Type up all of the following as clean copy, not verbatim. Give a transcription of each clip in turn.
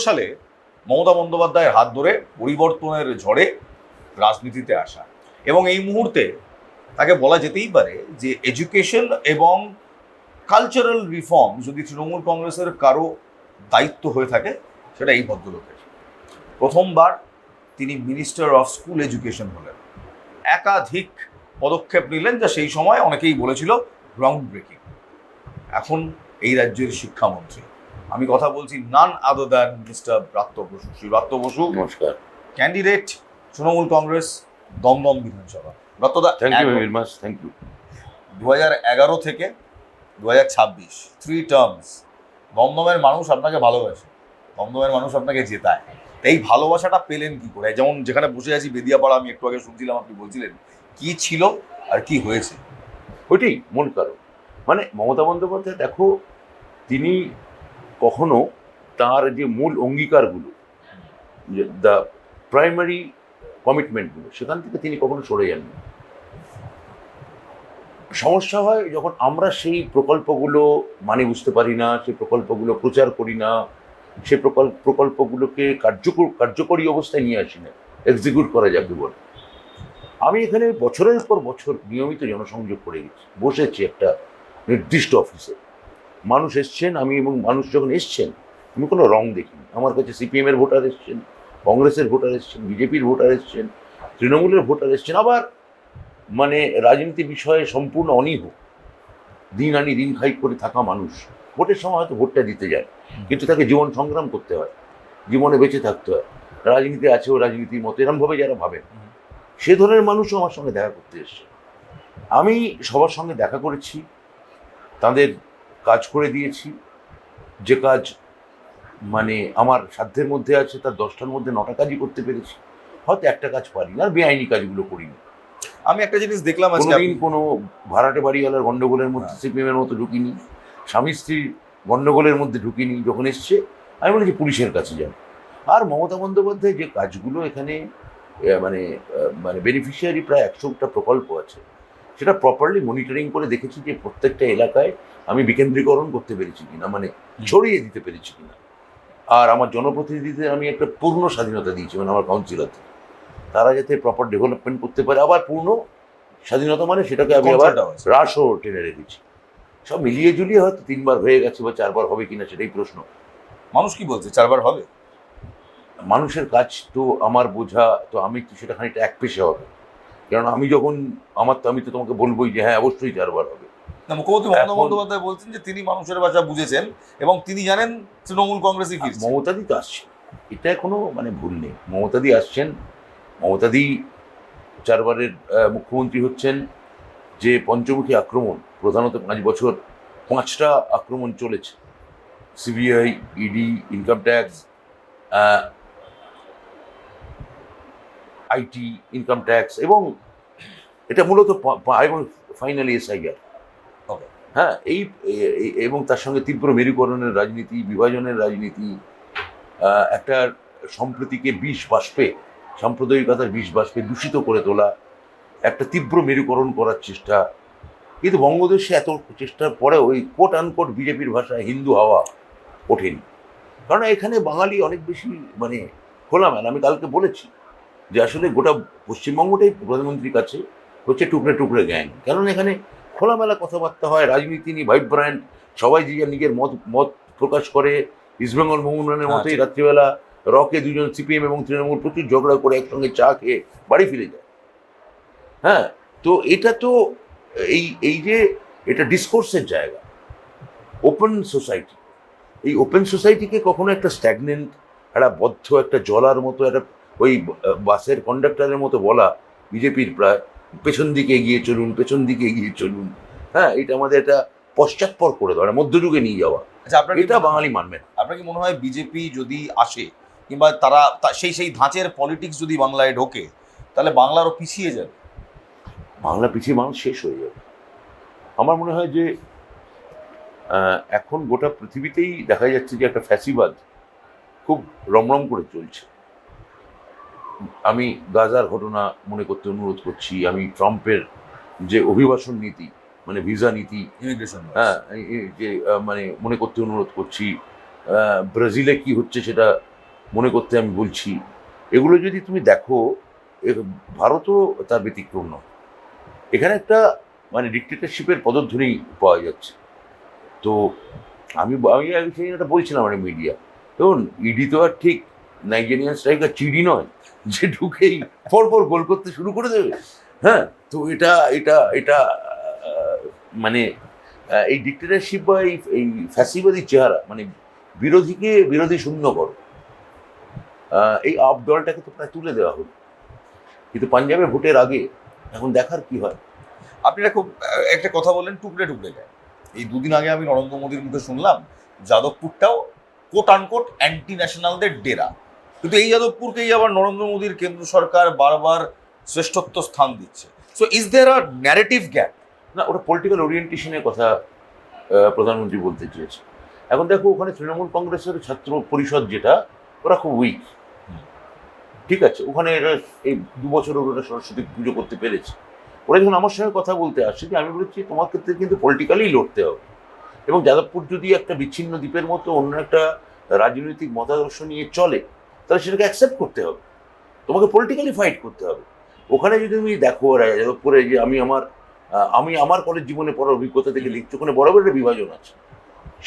সালে মমতা বন্দ্যোপাধ্যায়ের হাত ধরে পরিবর্তনের ঝড়ে রাজনীতিতে আসা, এবং এই মুহূর্তে তাকে বলা যেতেই পারে যে এডুকেশন এবং কালচারাল রিফর্ম যদি তৃণমূল কংগ্রেসের কারো দায়িত্ব হয়ে থাকে সেটা এই ভদ্রলোকের। প্রথমবার তিনি মিনিস্টার অফ স্কুল এডুকেশন হলেন, একাধিক পদক্ষেপ নিলেন যা সেই সময় অনেকেই বলেছিল গ্রাউন্ড ব্রেকিং। এখন এই রাজ্যের শিক্ষামন্ত্রী, আমি কথা বলছি none other than mister Bratya Basu. Shri Bratya Basu, নমস্কার। ক্যান্ডিডেট তৃণমূল কংগ্রেস, দমদম বিধানসভা। ব্রাত্যদা, thank you very much, thank you. 2011 থেকে 2026 3 টার্মস দমদমের মানুষ আপনাকে ভালোবাসে, দমদমের মানুষ আপনাকে জেতায়। এই ভালোবাসাটা পেলেন কি করে? যেমন যেখানে বসে আছি বেদিয়াপাড়া, আমি একটু আগে শুনছিলাম আপনি বলছিলেন কি ছিল আর কি হয়েছে। ওইটাই মূল কারণ। মানে মমতা বন্দ্যোপাধ্যায়, দেখো, তিনি কখনো তার যে মূল অঙ্গীকারগুলো, দ্য প্রাইমারি কমিটমেন্টগুলো, সেখান থেকে তিনি কখনো সরে যাননি। সমস্যা হয় যখন আমরা সেই প্রকল্পগুলো মানে বুঝতে পারি না, সেই প্রকল্পগুলো প্রচার করি না, সেই প্রকল্পগুলোকে কার্যকরী অবস্থায় নিয়ে আসি না, এক্সিকিউট করা যাবে বলে। আমি এখানে বছরের পর বছর নিয়মিত জনসংযোগ করে গেছি, বসেছি একটা নির্দিষ্ট অফিসে, মানুষ এসছেন, আমি এবং মানুষ যখন এসছেন আমি কোনো রং দেখিনি। আমার কাছে সিপিএমের ভোটার এসছেন, কংগ্রেসের ভোটার এসছেন, বিজেপির ভোটার এসছেন, তৃণমূলের ভোটার এসছেন, আবার মানে রাজনীতি বিষয়ে সম্পূর্ণ অনীহ, দিন আনি দিন খাই করে থাকা মানুষ ভোটের সময় হয়তো ভোটটা দিতে যায়, কিন্তু তাকে জীবন সংগ্রাম করতে হয়, জীবনে বেঁচে থাকতে হয়, রাজনীতি আছে ও রাজনীতির মতো, এরমভাবে যারা ভাবেন সে ধরনের মানুষও আমার সঙ্গে দেখা করতে এসছে। আমি সবার সঙ্গে দেখা করেছি, তাদের কাজ করে দিয়েছি। যে কাজ মানে আমার সাধ্যের মধ্যে আছে তার 10টার মধ্যে 9টা কাজই করতে পেরেছি, হয়তো একটা কাজ পারি না, আর বেআইনি কাজগুলো করিনি। আমি একটা জিনিস দেখলাম কোনোদিন কোনো ভাড়াটে বাড়িওয়ালার গন্ডগোলের মধ্যে সিপিএমের মতো ঢুকিনি, স্বামী স্ত্রীর গন্ডগোলের মধ্যে ঢুকিনি। যখন এসছে আমি বলেছি পুলিশের কাছে যান। আর মমতা বন্দ্যোপাধ্যায় যে কাজগুলো এখানে মানে মানে বেনিফিশিয়ারি প্রায় 100টা প্রকল্প আছে, সেটা প্রপারলি মনিটরিং করে দেখেছি যে প্রত্যেকটা এলাকায় আমি বিকেন্দ্রীকরণ করতে পেরেছি কিনা, মানে ছড়িয়ে দিতে পেরেছি কিনা। আর আমার জনপ্রতিনিধিদের আমি একটা পূর্ণ স্বাধীনতা দিয়েছি, মানে আমার কাউন্সিলরদের, তারা যাতে প্রপার ডেভেলপমেন্ট করতে পারে। আবার পূর্ণ স্বাধীনতা মানে সেটাকে আমি আবার হ্রাসও টেনে রেখেছি। সব মিলিয়ে ঝুলিয়ে হয়তো 3বার হয়ে গেছে, বা 4বার হবে কিনা সেটাই প্রশ্ন। মানুষ কি বলছে 4বার হবে? মানুষের কাজ তো আমার বোঝা, তো আমি তো সেটা খানিকটা একপেশে হবে, কারণ আমি যখন আমি তো তোমাকে বলবোই যে হ্যাঁ অবশ্যই 4বার হবে। না, মুখ্যমন্ত্রী মমতা বন্দ্যোপাধ্যায় বলছেন যে তিনি মানুষের ভাষা বুঝেছেন এবং তিনি জানেন তৃণমূল কংগ্রেসই ফিরছে। মমতাদি তো আসছেন, এটা কোনো মানে ভুল নেই। মমতাদি আসছেন, মমতাদি 4বারের মুখ্যমন্ত্রী হচ্ছেন। যে পঞ্চমুখী আক্রমণ, প্রধানত 5 বছর 5টা আক্রমণ চলেছে, CBI, ED, income tax, IT, income tax, এবং এটা মূলত এবং ফাইনালি এসআইআর। হ্যাঁ, এই এবং তার সঙ্গে তীব্র মেরুকরণের রাজনীতি, বিভাজনের রাজনীতি, একটা সম্প্রীতিকে বিষ বাষ্পে, সাম্প্রদায়িকতার বিষ বাষ্পে দূষিত করে তোলা, একটা তীব্র মেরুকরণ করার চেষ্টা। কিন্তু বঙ্গদেশে এত চেষ্টার পরে ওই কোট আনকোট বিজেপির ভাষায় হিন্দু হাওয়া ওঠেনি, কারণ এখানে বাঙালি অনেক বেশি মানে খোলামেলা। আমি কালকে বলেছি যে আসলে গোটা পশ্চিমবঙ্গটাই প্রধানমন্ত্রীর কাছে হচ্ছে টুকরে টুকরে গ্যাং, কারণ এখানে খোলামেলা কথাবার্তা হয়, রাজনীতি নিয়ে ভাইব্রান্ট, সবাই যে নিজের মত প্রকাশ করে। ইস্টবেঙ্গল মোহনবাগানের মতোই রাত্রিবেলা রকে দুজন সিপিএম এবং তৃণমূল প্রচুর ঝগড়া করে একসঙ্গে চা খেয়ে বাড়ি ফিরে যায়। হ্যাঁ, তো এটা তো এই যে এটা ডিসকোর্সের জায়গা, ওপেন সোসাইটি। এই ওপেন সোসাইটিকে কখনো একটা স্ট্যাগনেন্ট, একটা বদ্ধ, একটা জলার মতো, একটা ওই বাসের কন্ডাক্টরের মতো বলা বিজেপির প্রায়, পেছন দিকে এগিয়ে চলুন, পেছন দিকে এগিয়ে চলুন। হ্যাঁ, এটা আমাদের একটা পশ্চাৎপর করে দেওয়া, মধ্যযুগে নিয়ে যাওয়া। আচ্ছা, আপনার এটা বাঙালি মানবে না। আপনার কি মনে হয় বিজেপি যদি আসে, কিংবা তারা সেই ধাঁচের পলিটিক্স যদি বাংলায় ঢোকে, তাহলে বাংলারও পিছিয়ে যাবে? বাংলা পিছিয়ে মানুষ শেষ হয়ে যাবে। আমার মনে হয় যে এখন গোটা পৃথিবীতেই দেখা যাচ্ছে যে একটা ফ্যাসিবাদ খুব রমরম করে চলছে। আমি গাজার ঘটনা মনে করতে অনুরোধ করছি, আমি ট্রাম্পের যে অভিবাসন নীতি, মানে ভিসা নীতি, ইমিগ্রেশন, হ্যাঁ, যে মানে মনে করতে অনুরোধ করছি। ব্রাজিলে কি হচ্ছে সেটা মনে করতে আমি বলছি। এগুলো যদি তুমি দেখো, ভারতও তার ব্যতিক্রম নয়। এখানে একটা মানে ডিক্টেটরশিপের পদধ্বনি পাওয়া যাচ্ছে। তো আমি আমি আমি সেই একটা বলছিলাম মানে মিডিয়া, দেখুন ইডি তো আর ঠিক নাইজেরিয়ান স্ট্রাইকার চিডি নয় যে ঢুকেই পরপর গোল করতে শুরু করে দেবে। হ্যাঁ, তো এটা এটা এটা মানে এই ডিক্টেটরশিপ বা এই ফ্যাসিবাদী চেহারা, মানে বিরোধীকে বিরোধী শূন্য করো, এই আপ দলটাকে তো প্রায় তুলে দেওয়া হলো। কিন্তু পাঞ্জাবে ভোটের আগে এখন দেখার কি হয়। আপনি একটা কথা বললেন, টুকরে টুকরে যায়। এই দুদিন আগে আমি নরেন্দ্র মোদীর মুখে শুনলাম যাদবপুরটাও কোট আনকোট অ্যান্টি ন্যাশনালদের ডেরা, কিন্তু এই যাদবপুরকেই আবার নরেন্দ্র মোদীর কেন্দ্র সরকার বারবার শ্রেষ্ঠত্ব স্থান দিচ্ছে। So is there a narrative gap? না, ওটা পলিটিক্যাল ওরিয়েন্টেশনের কথা প্রধানমন্ত্রী বলতে চেয়েছে। এখন দেখো, ওখানে তৃণমূল কংগ্রেসের ছাত্র পরিষদ যেটা, ওরা খুব উইক। ঠিক আছে, ওখানে এরা এই 2 বছর ওরা সরস্বতী পুজো করতে পেরেছে। ওরা যখন আমার সঙ্গে কথা বলতে আসছে, যে আমি বলেছি তোমার ক্ষেত্রে কিন্তু পলিটিক্যালি লড়তে হবে, এবং যাদবপুর যদি একটা বিচ্ছিন্ন দ্বীপের মতো অন্য একটা রাজনৈতিক মতাদর্শ নিয়ে চলে, তাহলে সেটাকে অ্যাকসেপ্ট করতে হবে, তোমাকে পলিটিক্যালি ফাইট করতে হবে। ওখানে যদি তুমি দেখো যাদবপুরে, যে আমি আমার কলেজ জীবনে পড়ার অভিজ্ঞতা থেকে লিখছি, ওখানে বড় বড় একটা বিভাজন আছে।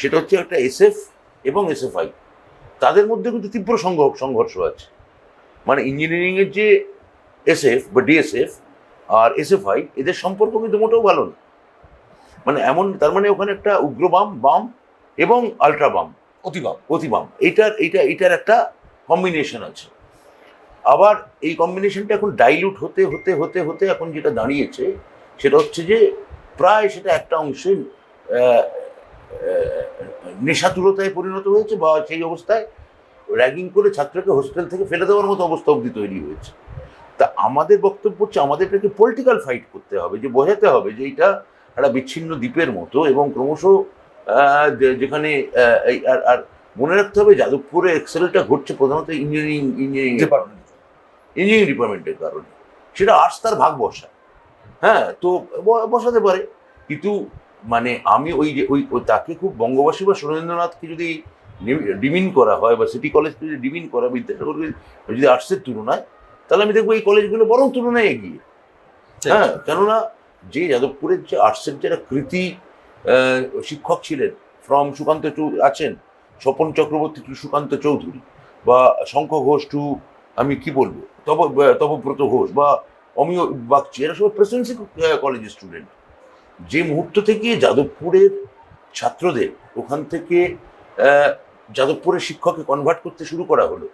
সেটা হচ্ছে একটা এসএফ এবং এসএফআই, তাদের মধ্যে কিন্তু তীব্র সংঘর্ষ আছে। মানে ইঞ্জিনিয়ারিংয়ের যে এসএফ বা ডিএসএফ আর এসএফআই, এদের সম্পর্ক কিন্তু মোটেও ভালো না। মানে এমন, তার মানে ওখানে একটা উগ্রবাম, বাম এবং আলট্রা বাম, অতিবাম, এইটার একটা কম্বিনেশন আছে। আবার এই কম্বিনেশনটা এখন ডাইলুট হতে হতে হতে হতে এখন যেটা দাঁড়িয়েছে, সেটা হচ্ছে যে প্রায় সেটা একটা অংশে নেশাতুরতায় পরিণত হয়েছে, বা সেই অবস্থায় র্যাগিং করে ছাত্রকে হোস্টেল থেকে ফেলে দেওয়ার মতো অবস্থা অবধি তৈরি হয়েছে। তা আমাদের বক্তব্য হচ্ছে, আমাদেরকে পলিটিক্যাল ফাইট করতে হবে, যে বোঝাতে হবে যে এটা একটা বিচ্ছিন্ন দ্বীপের মতো, এবং ক্রমশ যেখানে আর মনে রাখতে হবে, যাদবপুরে এক্সেলটা ঘটছে প্রধানত ইঞ্জিনিয়ারিং ডিপার্টমেন্টের কারণে। সেটা আর্টস তার ভাগ বসা, হ্যাঁ, তো বসাতে পারে, কিন্তু মানে আমি তাকে খুব বঙ্গবাসী বা সুরেন্দ্রনাথকে যদি ডিমিন করা হয়, বা সিটি কলেজকে যদি ডিমিন করা, বিদ্যাসাগরকে যদি আর্টসের তুলনায়, তাহলে আমি দেখবো এই কলেজগুলো বরং তুলনায় এগিয়ে। হ্যাঁ, কেননা যে যাদবপুরের যে আর্টসের যারা কৃতি শিক্ষক ছিলেন, ফ্রম সুকান্ত আছেন, স্বপন চক্রবর্তী টু সুকান্ত চৌধুরী, বা শঙ্খ ঘোষ টু আমি কি বলবো তপব্রত ঘোষ বা অমিয় বাগচি, এরা সব প্রেসিডেন্সি কলেজের স্টুডেন্ট। যে মুহূর্ত থেকে যাদবপুরের ছাত্রদের ওখান থেকে যাদবপুরের শিক্ষককে কনভার্ট করতে শুরু করা হলো,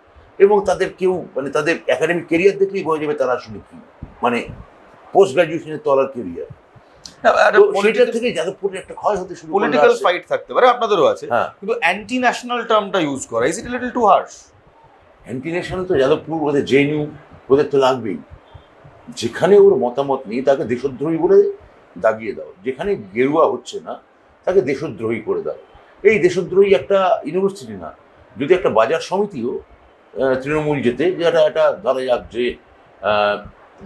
এবং তাদের কেউ মানে তাদের একাডেমিক কেরিয়ার দেখলেই বোঝা যাবে তারা আসলে কি, মানে পোস্ট গ্রাজুয়েশনের তলার কেরিয়ার, সেটার থেকে যাদবপুরের একটা ক্ষয় হতে শুরু। পলিটিক্যাল ফাইট থাকতে পারে, আপনাদেরও আছে, কিন্তু অ্যান্টি ন্যাশনাল টার্মটা ইউজ করা, is it little too harsh? Anti national তো যাদবপুর, ওদের জেএনইউ, ওদের তো লাগবেই। যেখানে ওর মতামত নেই তাকে দেশদ্রোহী বলে দাগিয়ে দাও, যেখানে গেরুয়া হচ্ছে না তাকে দেশদ্রোহী করে দাও। এই দেশদ্রোহী একটা ইউনিভার্সিটি না, যদি একটা বাজার সমিতিও তৃণমূল যেতে, যে একটা ধরা যাক যে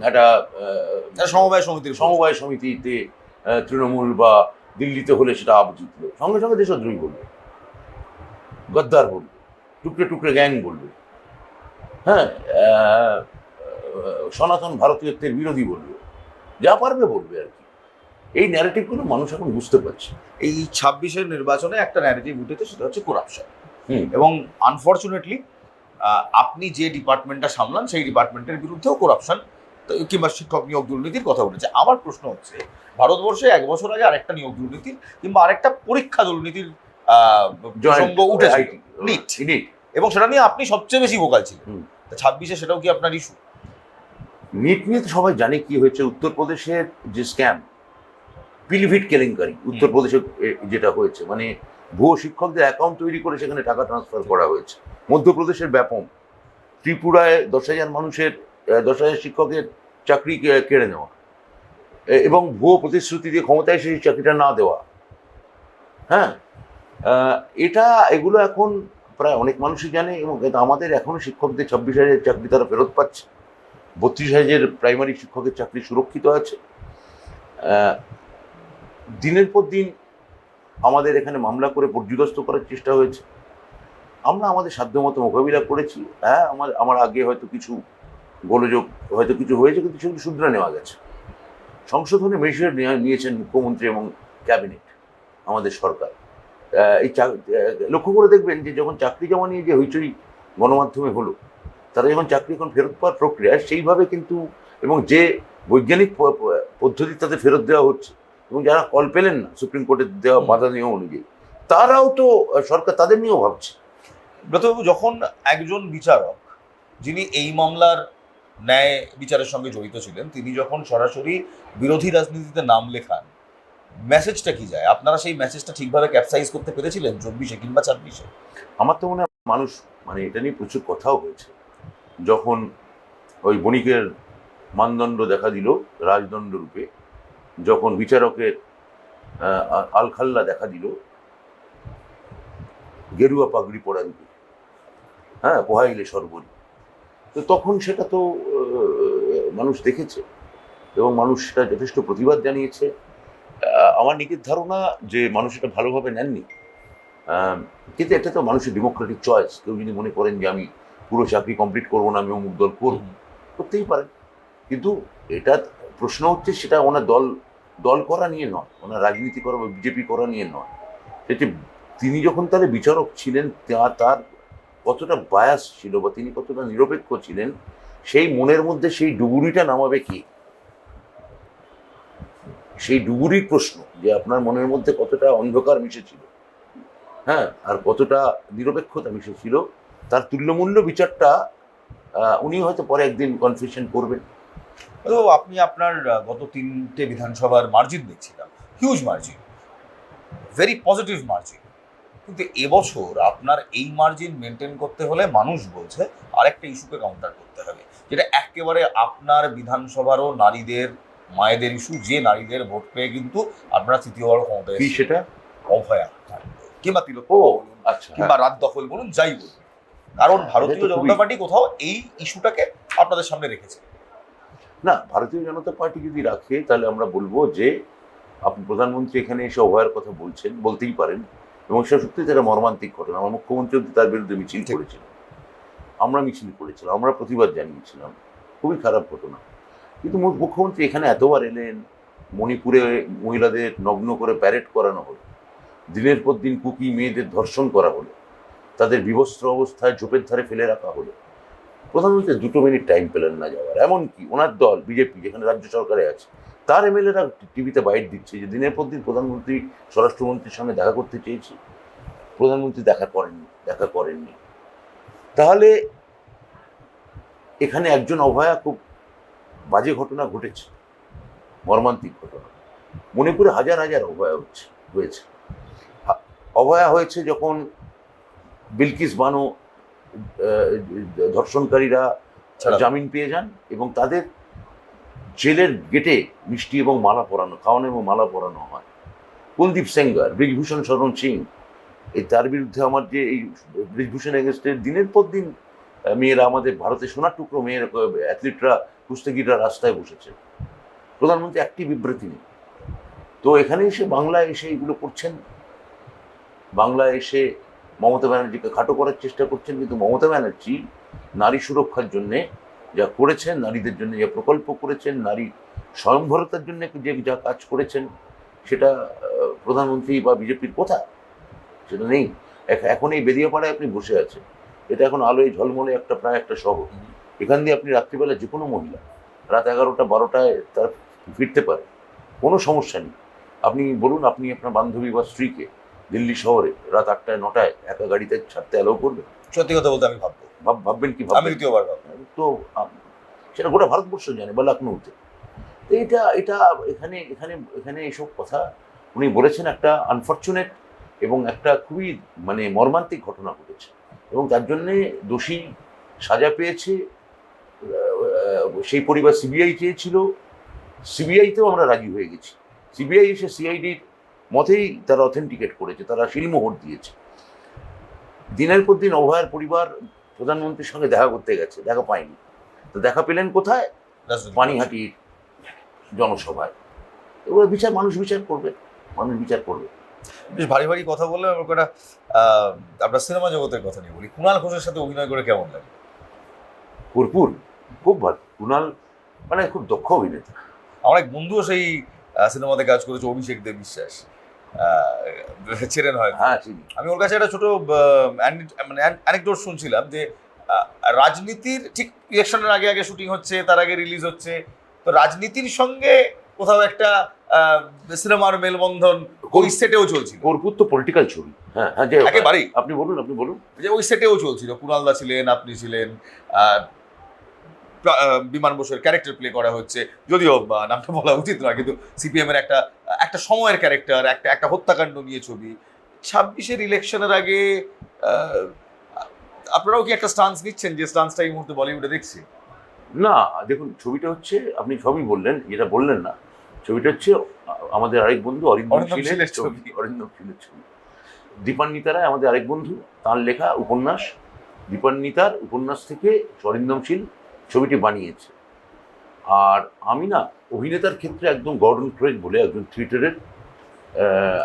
একটা সমবায় সমিতিতে তৃণমূল বা দিল্লিতে হলে, সেটা আপ জিতলো, সঙ্গে সঙ্গে দেশদ্রোহী বলবে, গদ্দার বলবে, টুকরে টুকরে গ্যাং বলবে, হ্যাঁ, সনাতন ভারতীয়ত্বের বিরোধী বলবে, যা পারবে বলবে আর কি। এই ন্যারেটিভগুলো মানুষ এখন বুঝতে পারছে। এই 26-এর নির্বাচনে একটা ন্যারেটিভ উঠেছে, সেটা হচ্ছে করাপশন, এবং আনফর্চুনেটলি আপনি যে ডিপার্টমেন্টটা সামলান সেই ডিপার্টমেন্টের বিরুদ্ধেও করাপশন কিংবা শিক্ষক নিয়োগ দুর্নীতির কথা উঠেছে। আমার প্রশ্ন হচ্ছে, ভারতবর্ষে 1 বছর আগে আরেকটা নিয়োগ দুর্নীতির কিংবা আরেকটা পরীক্ষা দুর্নীতির প্রসঙ্গ উঠেছে, নিট, এবং সেটা নিয়ে আপনি সবচেয়ে বেশি ভোকাল ছিলেন। 26-এ সেটাও কি আপনার ইস্যু? নিট নিয়ে তো সবাই জানে কি হয়েছে। উত্তরপ্রদেশের যে স্ক্যাম, পিলিভিট কেলেঙ্কারি উত্তরপ্রদেশে যেটা হয়েছে, মানে ভুয়ো শিক্ষকদের অ্যাকাউন্ট তৈরি করে সেখানে টাকা ট্রান্সফার করা হয়েছে। মধ্যপ্রদেশের ব্যাপক, ত্রিপুরায় 10,000 মানুষের 10,000 শিক্ষকের চাকরি কেড়ে নেওয়া, এবং ভুয়ো প্রতিশ্রুতি দিয়ে ক্ষমতায় সেই চাকরিটা না দেওয়া। হ্যাঁ, এগুলো এখন প্রায় অনেক মানুষই জানে, এবং আমাদের এখনো শিক্ষকদের 26,000 চাকরি তারা ফেরত পাচ্ছে, 32,000 প্রাইমারি শিক্ষকের চাকরি সুরক্ষিত আছে। দিনের পর দিন আমাদের এখানে মামলা করে পর্যুদস্ত করার চেষ্টা হয়েছে, আমরা আমাদের সাধ্যমতো মোকাবিলা করেছি। হ্যাঁ, আমার আগে হয়তো কিছু গোলযোগ হয়তো কিছু হয়েছে, কিন্তু সেগুলো শুধরে নেওয়া গেছে। সংশোধনে মেশিয়ার নিয়েছেন মুখ্যমন্ত্রী এবং ক্যাবিনেট, আমাদের সরকার। লক্ষ্য করে দেখবেন যে যখন চাকরি জমা নিয়ে যে হইচই গণমাধ্যমে হলো, তারা যখন চাকরি এখন ফেরত পাওয়ার প্রক্রিয়া সেইভাবে কিন্তু, এবং যে বৈজ্ঞানিক পদ্ধতি তাদের ফেরত দেওয়া হচ্ছে, এবং যারা কল পেলেন না সুপ্রিম কোর্টের দেওয়া বাধা নিয়ম অনুযায়ী, তারাও তো সরকার তাদের নিয়েও ভাবছে। ব্রতবাবু, যখন একজন বিচারক যিনি এই মামলার ন্যায় বিচারের সঙ্গে জড়িত ছিলেন, তিনি যখন সরাসরি বিরোধী রাজনীতিতে নাম লেখান, মেসেজটা কি যায়? আপনারা সেই মেসেজটা ঠিকভাবে ক্যাপসাইজ করতে পেরেছিলেন 24-এ কিংবা 26-এ? আমার তো মনে হয় মানুষ, মানে এটা নিয়ে প্রচুর কথাও হয়েছে, যখন ওই বণিকের মানদণ্ড দেখা দিল রাজদণ্ড রূপে, যখন বিচারকের আলখাল্লা দেখা দিল গেরুয়া পাগড়ি পরা রূপে, হ্যাঁ, পোহাইলে সর্বরি, তো তখন সেটা তো মানুষ দেখেছে এবং মানুষ সেটা যথেষ্ট প্রতিবাদ জানিয়েছে। আমার নিখিল ধারণা যে মানুষ এটা ভালোভাবে নেননি, কিন্তু এটা তো মানুষের ডেমোক্রেটিক চয়েস। কেউ যদি মনে করেন যে আমি পুরো চাকরি কমপ্লিট করবো না, আমি অমুক দল করব, করতেই পারেন। কিন্তু এটা প্রশ্ন হচ্ছে সেটা ওনার দল করা নিয়ে নয়, ওনার রাজনীতি করা বা বিজেপি করা নিয়ে নয়। সেটি তিনি যখন তাহলে বিচারক ছিলেন, তার কতটা বায়াস ছিল বা তিনি কতটা নিরপেক্ষ ছিলেন, সেই মনের মধ্যে সেই ডুবুরিটা নামাবে কি, সেই ডুবুরির প্রশ্ন, যে আপনার মনের মধ্যে কতটা অন্ধকার মিশেছিল, হ্যাঁ, আর কতটা নিরপেক্ষতা মিশেছিল, তার তুল্যমূল্য বিচারটা উনি হয়তো পরে একদিন কনফেশন করবেন। তো আপনি আপনার গত 3টে বিধানসভার মার্জিন দেখছিলাম, huge margin, very positive margin, কিন্তু এবছর আপনার এই মার্জিন মেনটেন করতে হলে মানুষ বলছে আরেকটা ইস্যুকে কাউন্টার করতে হবে, যেটা একেবারে আপনার বিধানসভারও নারীদের, মায়েদের ইস্যু, যে নারীদের ভোট পেয়ে কিন্তু আপনারা তৃতীয়বার ক্ষমতায় কি সেটা? অভয়া কিংবা তিলোত্তমা ও বলুন, আচ্ছা, কিংবা রাত দখল বলুন, যাই বলুন, কারণ ভারতীয় এটা তো জনতা পার্টি কোথাও এই ইস্যুটাকে আপনাদের সামনে রেখেছে। না, ভারতীয় জনতা পার্টি যদি রাখে তাহলে আমরা বলবো যে আপনি প্রধানমন্ত্রী এখানে এসে অভয়ার কথা বলছেন, বলতেই পারেন, এবং সেটা সত্যি তারা মর্মান্তিক ঘটনা। আমার মুখ্যমন্ত্রী তার বিরুদ্ধে মিছিল করেছিল, আমরা মিছিল করেছিলাম, আমরা প্রতিবাদ জানিয়েছিলাম, খুবই খারাপ ঘটনা। কিন্তু মুখ্যমন্ত্রী এখানে এতবার এলেন, মণিপুরে মহিলাদের নগ্ন করে প্যারেড করানো হলো, দিনের পর দিন কুকি মেয়েদের ধর্ষণ করা হলো, তাদের বিবস্ত্র অবস্থায় ঝোপের ধারে ফেলে রাখা হলো। প্রধানমন্ত্রী 2 মিনিট টাইম পেলেন না যাওয়ার। এমনকি ওনার দল বিজেপি যেখানে রাজ্য সরকারে আছে, তার এমএলএরা টিভিতে বাইট দিচ্ছে যে দিনের পর দিন প্রধানমন্ত্রী স্বরাষ্ট্রমন্ত্রীর সঙ্গে দেখা করতে চেয়েছি, প্রধানমন্ত্রী দেখা করেননি। তাহলে এখানে একজন অভয়া খুব বাজে ঘটনা ঘটেছে, মর্মান্তিক ঘটনা। মণিপুরে হাজার হাজার অভয়া হয়েছে। অভয়া হয়েছে যখন বিলকিস বানো ধর্ষণকারীরা জামিন পেয়ে যান এবং তাদের জেলের গেটে মিষ্টি এবং মালা পরানো, খাওয়ানো এবং মালা পরানো হয়। কুলদীপ সেঙ্গার, ব্রিজভূষণ শরণ সিং, তার বিরুদ্ধে আমার যে এই ব্রিজভূষণ এগেনস্টের দিনের পর দিন মেয়েরা, আমাদের ভারতের সোনার টুকরো মেয়ের অ্যাথলিটরা, কুস্তিগিররা রাস্তায় বসেছে, প্রধানমন্ত্রী একটি বিবৃতি নেই। তো এখানে এসে বাংলায় এসে এগুলো করছেন, বাংলায় এসে মমতা ব্যানার্জিকে খাটো করার চেষ্টা করছেন। কিন্তু মমতা ব্যানার্জি নারী সুরক্ষার জন্যে যা করেছেন, নারীদের জন্য যে প্রকল্প করেছেন, নারী স্বয়ংভরতার জন্য যে যা কাজ করেছেন, সেটা প্রধানমন্ত্রী বা বিজেপির কোথায়? সেটা নেই। এখন এই বেদিয়াপাড়ায় আপনি বসে আছেন, এটা এখন আলোয় ঝলমলে প্রায় একটা শহর। এখান দিয়ে আপনি রাত্রিবেলা যে কোনো মহিলা রাত 11টা 12টায় তার ফিরতে পারে, কোনো সমস্যা নেই। আপনি বলুন, আপনি আপনার বান্ধবী বা স্ত্রীকে দিল্লি শহরে রাত 8টায় 9টায় একা গাড়িতে ছাড়তে অ্যালাউ করবেন? সত্যি কথা বলতে আমি ভাববো, ভাববেন কি? আমি দ্বিতীয়বার ভাববো। তো সেটা গোটা ভারতবর্ষ জানে বা লখনৌতে। তো এটা এখানে এসব কথা উনি বলেছেন, একটা আনফর্চুনেট এবং একটা খুবই মানে মর্মান্তিক ঘটনা ঘটেছে, এবং তার জন্যে দোষী সাজা পেয়েছে। সেই পরিবার সিবিআই চেয়েছিল, সিবিআইতেও আমরা রাজি হয়ে গেছি। সিবিআই এসে সিআইডির মতেই তারা অথেন্টিকেট করেছে, তারা শিলমোহর দিয়েছে। দিনের পর দিন অভয়ার পরিবার প্রধানমন্ত্রীর সঙ্গে দেখা করতে গেছে, দেখা পায়নি। তো দেখা পেলেন কোথায়? পানিহাটির জনসভায়। এবার মানুষ বিচার করবে, মানুষ বিচার করবে। বেশ ভারী ভারী কথা বললে আমাকে একটা আপনার সিনেমা জগতের কথা নিয়ে বলি। কুণাল ঘোষের সাথে অভিনয় করে কেমন লাগে? ভরপুর, খুব ভালো। কুণাল মানে খুব দক্ষ অভিনেতা। আমার এক বন্ধুও সেই সিনেমাতে কাজ করেছে, অভিষেক দেব বিশ্বাস, ছিলেন হয়। হ্যাঁ, চিনি। আমি ওর কাছে একটা ছোট মানে অ্যানেকডোট শুনছিলাম যে রাজনীতির ঠিক ইলেকশনের আগে আগে শুটিং হচ্ছে, তার আগে রিলিজ হচ্ছে, তো রাজনীতির সঙ্গে কোথাও একটা সিনেমার মেলবন্ধন ওই সেটেও চলছিল। ভরপুর তো পলিটিক্যাল ছবি। হ্যাঁ হ্যাঁ, যে একেবারেই। আপনি বলুন, আপনি বলুন। যে ওই সেটেও চলছিল, কুণালদা ছিলেন, আপনি ছিলেন, বিমান বসুর ক্যারেক্টার প্লে করা হচ্ছে, যদিও নামটা বলা উচিত নয়, কিন্তু সিপিএম এর একটা একটা সময়ের ক্যারেক্টার, একটা একটা হত্যাকাণ্ড নিয়ে ছবি। 26-এর ইলেকশনের আগে আপনারাও কি একটা স্টান্স নিচ্ছেন, যে স্টান্সটা এই মুহূর্তে বলিউডে দেখছি? না, দেখুন, ছবিটা হচ্ছে, আপনি সবই বললেন, যেটা বললেন না, ছবিটা হচ্ছে আমাদের আরেক বন্ধু অরিন্দম শীলের ছবি। অরিন্দম শীলের ছবি। দীপান্বিতা রায় আমাদের আরেক বন্ধু, তার লেখা উপন্যাস, দীপান্বিতার উপন্যাস থেকে অরিন্দম শীল ছবিটি বানিয়েছে। আর আমি না অভিনেতার ক্ষেত্রে একদম গর্ডন ক্রেগ বলে একজন থিয়েটারের,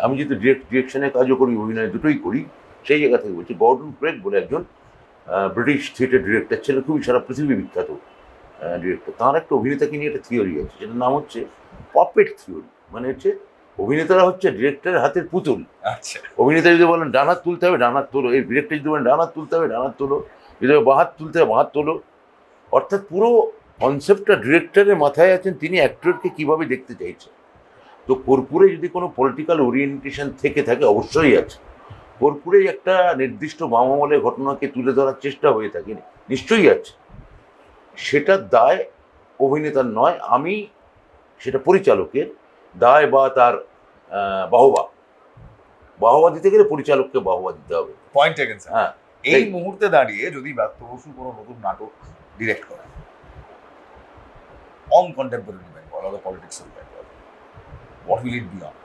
আমি যেহেতু ডিরেকশনের কাজও করি, অভিনয় দুটোই করি, সেই জায়গা থেকে বলছি, গর্ডন ক্রেগ বলে একজন ব্রিটিশ থিয়েটার ডিরেক্টর ছিলেন, খুবই সারা পৃথিবী বিখ্যাত ডিরেক্টর। তাঁর একটা অভিনেতাকে নিয়ে একটা থিওরি আছে, যেটার নাম হচ্ছে পপেট থিওরি। মানে হচ্ছে অভিনেতারা হচ্ছে ডিরেক্টরের হাতের পুতুল। আচ্ছা, অভিনেতা যদি বলেন ডান হাত তুলতে হবে, ডান হাত তোলো, এই ডিরেক্টর যদি বলেন ডান হাত তুলতে হবে, ডান হাত তোলো, যদি বাঁ হাত তুলতে হবে, বাঁ হাত তোলো। অর্থাৎ পুরো কনসেপ্টটা ডিরেক্টরের মাথায় আছেন, তিনি অ্যাক্টরকে কীভাবে দেখতে চাইছেন। তো কর্পূরে যদি কোনো পলিটিক্যাল ওরিয়েন্টেশন থেকে থাকে, অবশ্যই আছে। কর্পূরে একটা নির্দিষ্ট বাম আমলের ঘটনাকে তুলে ধরার চেষ্টা হয়ে থাকে, নিশ্চয়ই আছে। সেটার দায় অভিনেতার নয়, আমি সেটা পরিচালকের দায়, বা তার বাহবা দিতে গেলে পরিচালককে বাহবা দিতে হবে। Point taken sir. হ্যাঁ, এই মুহূর্তে দাঁড়িয়ে যদি ব্যাপ্ত বসু কোনো নতুন নাটক ডিরেক্ট করে on contemporary Bengal or politics of Bengal, what will it be on?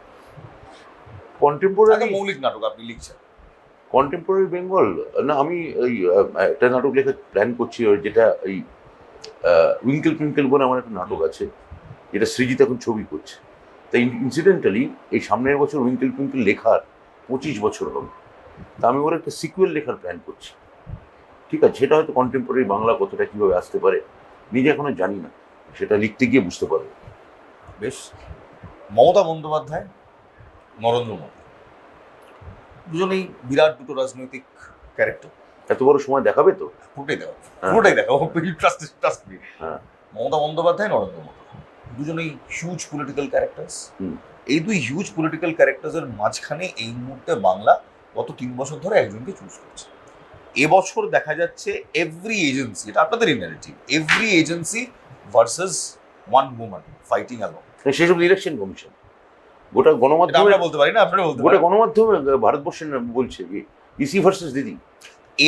Contemporary মৌলিক নাটক আপনি লিখছেন। কন্টেম্পোরারি বেঙ্গল না, আমি ওই একটা নাটক লেখার প্ল্যান করছি, ওই যেটা এই উইঙ্কেল টুইঙ্কেল বলে আমার একটা নাটক আছে, যেটা সৃজিত এখন ছবি করছে। তাই ইনসিডেন্টালি এই সামনের বছর উইঙ্কেল টুইঙ্কেল লেখার 25 বছর হবে। তা আমি ওর একটা সিকুয়েল লেখার প্ল্যান করছি। ঠিক আছে, সেটা হয়তো কন্টেম্পোরারি বাংলা কতটা কীভাবে আসতে পারে নিজে এখনো জানি না, সেটা লিখতে গিয়ে বুঝতে পারবো। বেশ। মমতা বন্দ্যোপাধ্যায়, নরেন্দ্র মোদী, দুজনেই বিরাট দুটো রাজনৈতিক ক্যারেক্টার। এত বড় সময় দেখাবে তো? পুরোটাই দেখো, পুরোটাই দেখো, ট্রাস্ট মি। হ্যাঁ। মমতা বন্দ্যোপাধ্যায়, নরেন্দ্র মোদী, দুজনেই হিউজ পলিটিক্যাল ক্যারেক্টার্স। এই দুই হিউজ পলিটিক্যাল ক্যারেক্টার্সের মাঝখানে এই মুহূর্তে বাংলা গত 3 বছর ধরে একজনকে চুজ করছে। এবছর দেখা যাচ্ছে এভরি এজেন্সি, এটা আপনাদেরই narrative, every agency versus one woman fighting along. সেসব ইলেকশন কমিশন, গোটা গণমাধ্যমে, আমরা বলতে পারি না, আপনারা বলতে গোটা পারেন। গণমাধ্যমে ভারতবর্ষের বলছে যে ইসি ভার্সেস দিদি।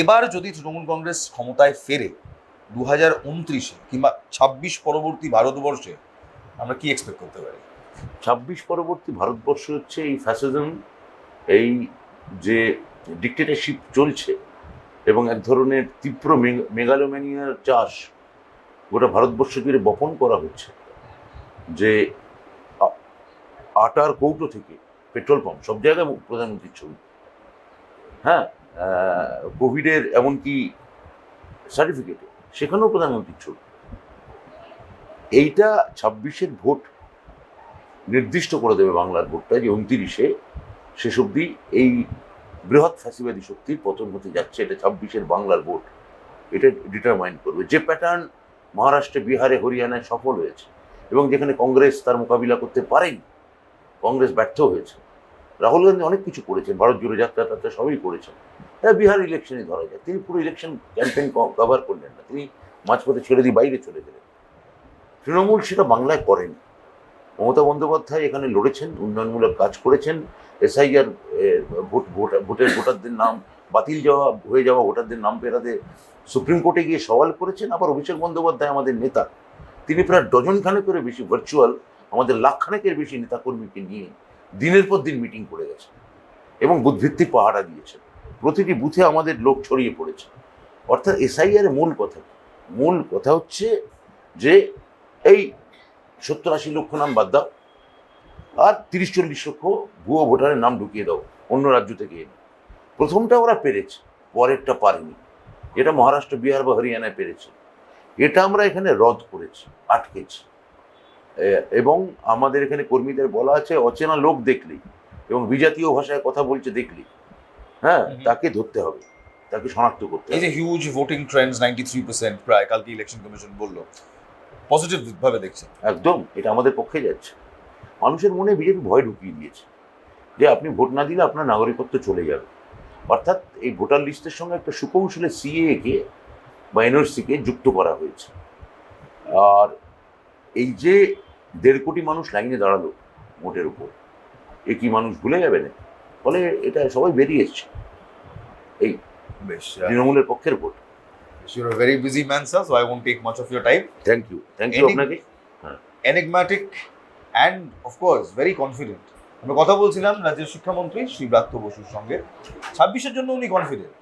এবার যদি তৃণমূল কংগ্রেস ক্ষমতায় ফেরে 2029-এ কিংবা 26 পরবর্তী ভারতবর্ষে, আমরা কি এক্সপেক্ট করতে পারি? 26 পরবর্তী ভারতবর্ষ হচ্ছে এই ফ্যাসিজম, এই যে ডিক্টেটরশিপ চলছে, এবং এক ধরনের তীব্র মেগালোম্যানিয়ার চাষ গোটা ভারতবর্ষ জুড়ে বপন করা হচ্ছে, যে আটার কৌটো থেকে পেট্রোল পাম্প সব জায়গায় প্রধানমন্ত্রীর ছবি। হ্যাঁ, কোভিডের এমনকি সার্টিফিকেটে সেখানেও প্রধানমন্ত্রীর ছবি। এইটা 26-এর ভোট নির্দিষ্ট করে দেবে, বাংলার ভোটটা যে 29-এ শেষ অবধি এই বৃহৎ ফ্যাসিবাদী শক্তির পতন হতে যাচ্ছে। এটা 26-এর বাংলার ভোট, এটা ডিটারমাইন করবে। যে প্যাটার্ন মহারাষ্ট্রে, বিহারে, হরিয়ানায় সফল হয়েছে, এবং যেখানে কংগ্রেস তার মোকাবিলা করতে পারেনি, কংগ্রেস ব্যর্থ হয়েছে। রাহুল গান্ধী অনেক কিছু করেছেন, ভারত জুড়ে যাত্রা টাত্রা সবই করেছেন। হ্যাঁ, বিহার ইলেকশনে ধরা যায়, তিনি পুরো ইলেকশন ক্যাম্পেইন কভার করলেন না, তিনি মাঝপথে ছেড়ে দিয়ে বাইরে চলে গেলেন। তৃণমূল সেটা বাংলায় করেনি। মমতা বন্দ্যোপাধ্যায় এখানে লড়েছেন, উন্নয়নমূলক কাজ করেছেন, এসআইআর ভোটের ভোটারদের নাম বাতিল হয়ে যাওয়া ভোটারদের নাম ফেরাতে সুপ্রিম কোর্টে গিয়ে সওয়াল করেছেন। আবার অভিষেক বন্দ্যোপাধ্যায় আমাদের নেতা, তিনি প্রায় ডজন খানেকের বেশি ভার্চুয়াল, আমাদের লাখখানেকের বেশি নেতাকর্মীকে নিয়ে দিনের পর দিন মিটিং করে গেছেন, এবং বুথভিত্তিক পাহারা দিয়েছেন। প্রতিটি বুথে আমাদের লোক ছড়িয়ে পড়েছে। অর্থাৎ এসআইআর মূল কথা হচ্ছে যে এই 70-80 লক্ষ নাম বাদ দাও, আর 30-40 লক্ষ ভুয়ো ভোটারের নাম ঢুকিয়ে দাও অন্য রাজ্য থেকে এনে। প্রথমটা ওরা পেরেছে, পরেরটা পারেনি, যেটা মহারাষ্ট্র, বিহার বা হরিয়ানায় পেরেছে। এটা আমরা এখানে রদ করেছি, আটকেছি। এবং আমাদের এখানে কর্মীদের বলা আছে, অচেনা লোক দেখলেই এবং বিজাতীয় ভাষায় কথা বলছে দেখলেই, হ্যাঁ, তাকে ধরতে হবে, তাকে শনাক্ত করতে এই হবে। যে হিউজ ভোটিং ট্রেন্ডস 93% প্রায়, কালকে ইলেকশন কমিশন বললো, পজিটিভ ভাবে দেখছেন? একদম, এটা আমাদের পক্ষে যাচ্ছে। মানুষের মনে বিজেপি ভয় ঢুকিয়ে দিয়েছে যে আপনি ভোট না দিলে আপনার নাগরিকত্ব চলে যাবে। অর্থাৎ এই ভোটার লিস্টের সঙ্গে একটা সুকৌশলে সিএ কে বা এনআরসিকে যুক্ত করা হয়েছে। আর এই যে 1.5 কোটি মানুষ লাইনে দাঁড়ালো ভোটের উপর, এ কি মানুষ ভুলে যাবে না? ফলে এটা সবাই বেরিয়ে এসছে, এই বেশ, তৃণমূলের পক্ষের ভোট। You're a very busy man sir, so I won't take much of your time. Thank you আপনাকে। enigmatic and of course very confident. আমরা কথা বলছিলাম রাজ্যের শিক্ষামন্ত্রী শ্রীব্রাত্য বসুর সঙ্গে। 26-এর জন্য উনি কনফিডেন্ট।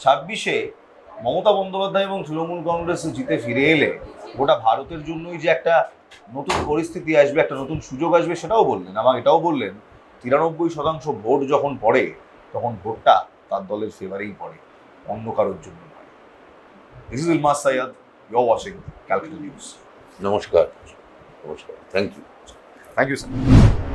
26-এ মমতা বন্দ্যোপাধ্যায় এবং তৃণমূল কংগ্রেস জিতে ফিরে এলে গোটা ভারতের জন্যই যে একটা নতুন পরিস্থিতি আসবে, একটা নতুন সুযোগ আসবে, সেটাও বললেন। আমার এটাও বললেন 93% ভোট যখন পড়ে তখন ভোটটা তার দলের ফেভারেই পড়ে, অন্য কারোর জন্য নয়। This is Ilmas Sayyad, you are watching Calcutta news. নমস্কার, thank you. Thank you, sir.